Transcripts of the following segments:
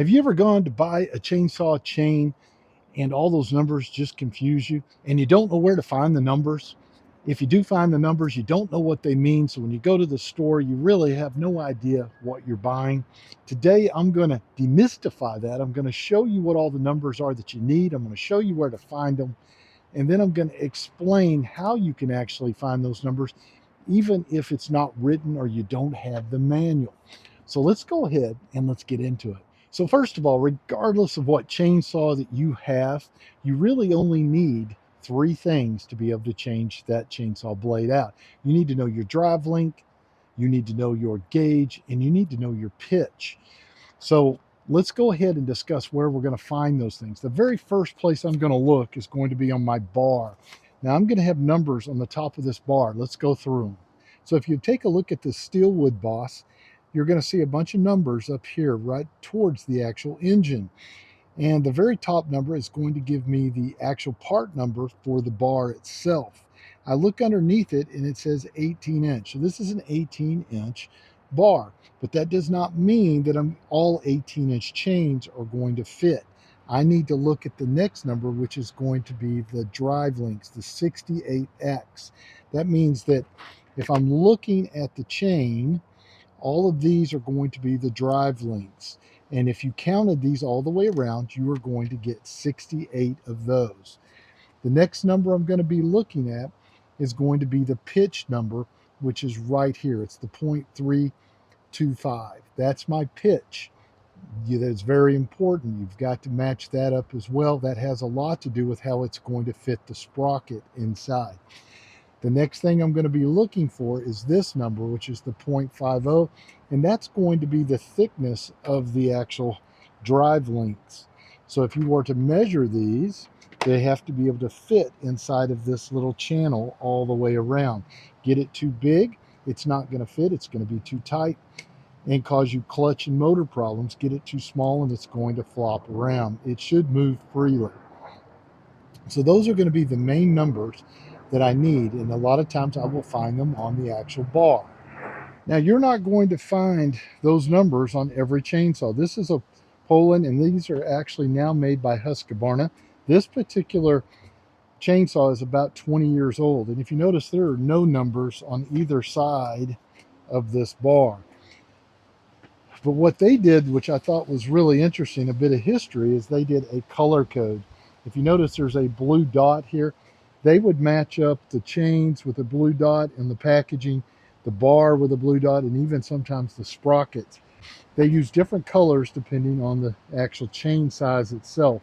Have you ever gone to buy a chainsaw chain and all those numbers just confuse you and you don't know where to find the numbers? If you do find the numbers, you don't know what they mean. So when you go to the store, you really have no idea what you're buying. Today, I'm going to demystify that. I'm going to show you what all the numbers are that you need. I'm going to show you where to find them. And then I'm going to explain how you can actually find those numbers, even if it's not written or you don't have the manual. So let's go ahead and let's get into it. So first of all, regardless of what chainsaw that you have, you really only need three things to be able to change that chainsaw blade out. You need to know your drive length, you need to know your gauge, and you need to know your pitch. So let's go ahead and discuss where we're going to find those things. The very first place I'm going to look is going to be on my bar. Now I'm going to have numbers on the top of this bar. Let's go through them. So if you take a look at the Steelwood Boss, you're going to see a bunch of numbers up here right towards the actual engine. And the very top number is going to give me the actual part number for the bar itself. I look underneath it and it says 18 inch. So this is an 18-inch bar, but that does not mean that all 18-inch chains are going to fit. I need to look at the next number, which is going to be the drive links, the 68X. That means that if I'm looking at the chain, all of these are going to be the drive links. And if you counted these all the way around, you are going to get 68 of those. The next number I'm going to be looking at is going to be the pitch number, which is right here. It's the 0.325. That's my pitch. That's very important. You've got to match that up as well. That has a lot to do with how it's going to fit the sprocket inside. The next thing I'm going to be looking for is this number, which is the 0.50, and that's going to be the thickness of the actual drive links. So if you were to measure these, they have to be able to fit inside of this little channel all the way around. Get it too big, it's not going to fit. It's going to be too tight and cause you clutch and motor problems. Get it too small and it's going to flop around. It should move freely. So those are going to be the main numbers that I need, and a lot of times I will find them on the actual bar. Now you're not going to find those numbers on every chainsaw. This is a Poland, and these are actually now made by Husqvarna. This particular chainsaw is about 20 years old, and if you notice, there are no numbers on either side of this bar. But what they did, which I thought was really interesting, a bit of history, is they did a color code. If you notice, there's a blue dot here. They would match up the chains with a blue dot and the packaging, the bar with a blue dot, and even sometimes the sprockets. They use different colors depending on the actual chain size itself,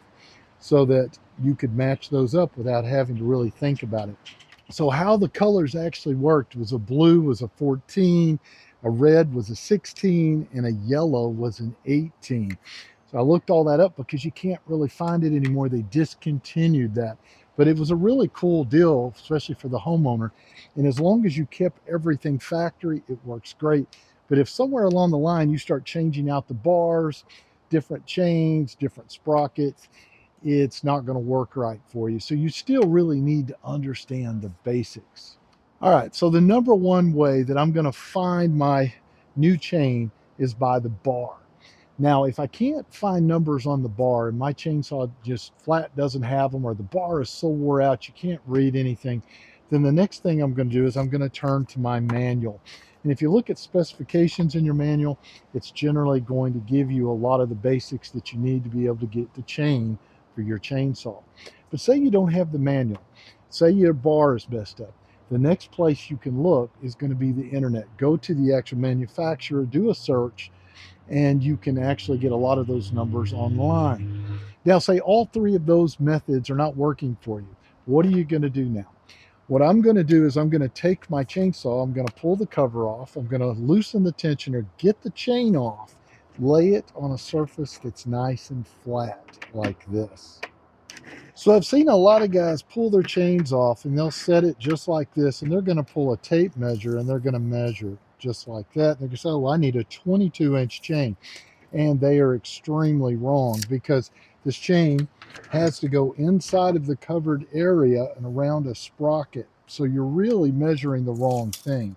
so that you could match those up without having to really think about it. So how the colors actually worked was a blue was a 14, a red was a 16, and a yellow was an 18. So I looked all that up because you can't really find it anymore. They discontinued that. But it was a really cool deal, especially for the homeowner. And as long as you kept everything factory, it works great. But if somewhere along the line you start changing out the bars, different chains, different sprockets, it's not going to work right for you. So you still really need to understand the basics. All right, so the number one way that I'm going to find my new chain is by the bar. Now, if I can't find numbers on the bar and my chainsaw just flat doesn't have them, or the bar is so wore out you can't read anything, then the next thing I'm going to do is I'm going to turn to my manual. And if you look at specifications in your manual, it's generally going to give you a lot of the basics that you need to be able to get the chain for your chainsaw. But say you don't have the manual, say your bar is messed up. The next place you can look is going to be the internet. Go to the actual manufacturer, do a search, and you can actually get a lot of those numbers online. Now, say all three of those methods are not working for you. What are you going to do now? What I'm going to do is I'm going to take my chainsaw, I'm going to pull the cover off, I'm going to loosen the tensioner, get the chain off, lay it on a surface that's nice and flat like this. So I've seen a lot of guys pull their chains off and they'll set it just like this, and they're going to pull a tape measure and they're going to measure just like that. They're going to say, oh, I need a 22-inch chain. And they are extremely wrong, because this chain has to go inside of the covered area and around a sprocket. So you're really measuring the wrong thing.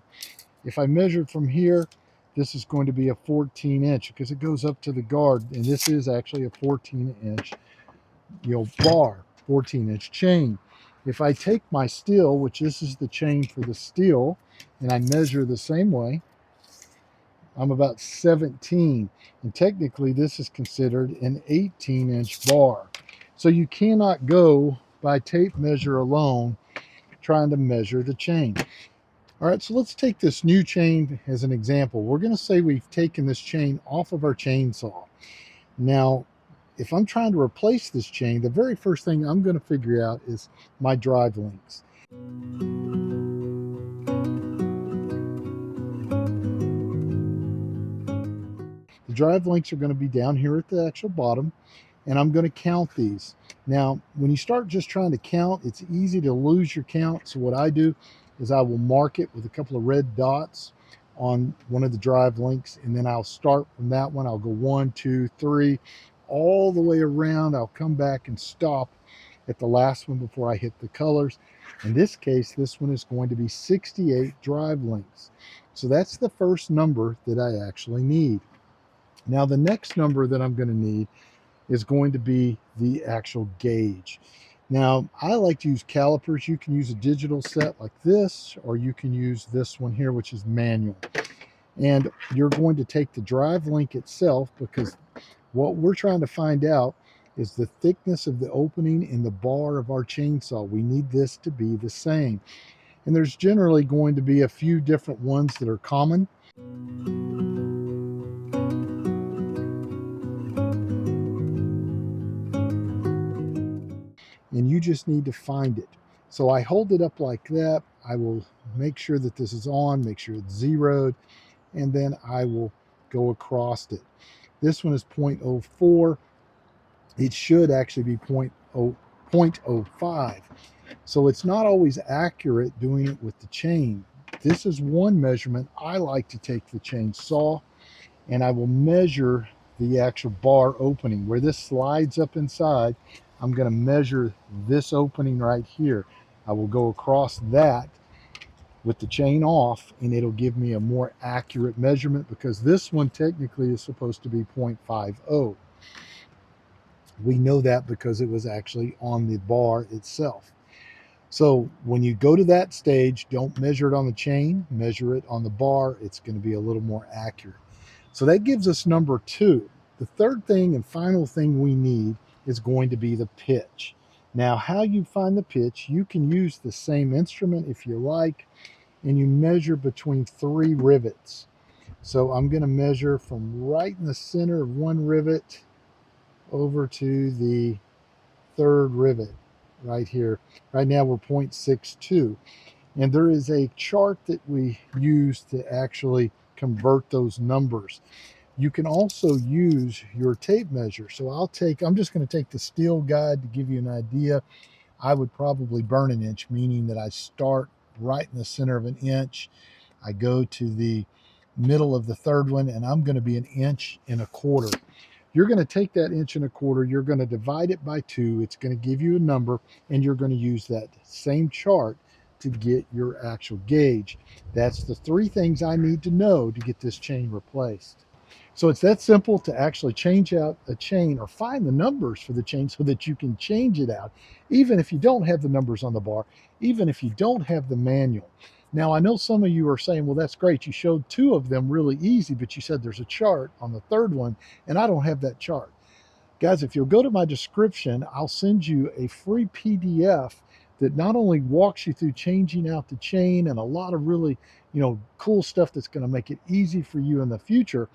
If I measured from here this is going to be a 14-inch because it goes up to the guard, and this is actually a 14-inch, bar, 14-inch chain. If I take my steel, which this is the chain for the steel, and I measure the same way, I'm about 17, and technically this is considered an 18-inch bar. So you cannot go by tape measure alone trying to measure the chain. All right, so let's take this new chain as an example. We're going to say we've taken this chain off of our chainsaw. Now, if I'm trying to replace this chain, the very first thing I'm going to figure out is my drive links. The drive links are going to be down here at the actual bottom, and I'm going to count these. Now, when you start just trying to count, it's easy to lose your count. So what I do is I will mark it with a couple of red dots on one of the drive links, and then I'll start from that one. I'll go 1, 2, 3, all the way around. I'll come back and stop at the last one before I hit the colors. In this case, this one is going to be 68 drive links. So that's the first number that I actually need. Now, the next number that I'm going to need is going to be the actual gauge. Now, I like to use calipers. You can use a digital set like this, or you can use this one here, which is manual. And you're going to take the drive link itself, because what we're trying to find out is the thickness of the opening in the bar of our chainsaw. We need this to be the same. And there's generally going to be a few different ones that are common. And you just need to find it. So I hold it up like that. I will make sure that this is on, make sure it's zeroed, and then I will go across it. This one is 0.04. It should actually be 0.05. So it's not always accurate doing it with the chain. This is one measurement. I like to take the chainsaw and I will measure the actual bar opening. Where this slides up inside, I'm going to measure this opening right here. I will go across that with the chain off, and it'll give me a more accurate measurement, because this one technically is supposed to be 0.50. We know that because it was actually on the bar itself. So when you go to that stage, don't measure it on the chain, measure it on the bar. It's going to be a little more accurate. So that gives us number 2. The third thing and final thing we need is going to be the pitch. Now, how you find the pitch, you can use the same instrument if you like, and you measure between 3 rivets. So I'm going to measure from right in the center of one rivet over to the third rivet right here. Right now we're 0.62. And there is a chart that we use to actually convert those numbers. You can also use your tape measure. So I'm just going to take the steel guide to give you an idea. I would probably burn an inch, meaning that I start right in the center of an inch. I go to the middle of the third one, and I'm going to be 1.25 inches. You're going to take that 1.25 inches, you're going to divide it by 2. It's going to give you a number, and you're going to use that same chart to get your actual gauge. That's the 3 things I need to know to get this chain replaced. So it's that simple to actually change out a chain, or find the numbers for the chain so that you can change it out, even if you don't have the numbers on the bar, even if you don't have the manual. Now, I know some of you are saying, well, that's great. You showed 2 of them really easy, but you said there's a chart on the third one, and I don't have that chart. Guys, if you'll go to my description, I'll send you a free PDF that not only walks you through changing out the chain and a lot of really, cool stuff that's going to make it easy for you in the future,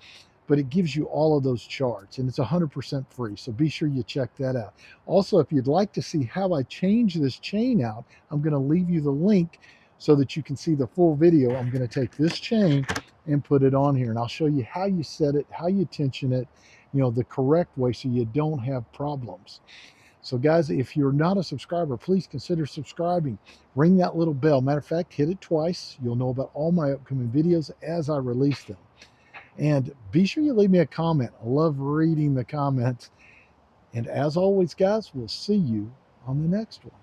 but it gives you all of those charts, and it's 100% free. So be sure you check that out. Also, if you'd like to see how I change this chain out, I'm going to leave you the link so that you can see the full video. I'm going to take this chain and put it on here, and I'll show you how you set it, how you tension it, the correct way so you don't have problems. So guys, if you're not a subscriber, please consider subscribing. Ring that little bell. Matter of fact, hit it twice. You'll know about all my upcoming videos as I release them. And be sure you leave me a comment. I love reading the comments. And as always, guys, we'll see you on the next one.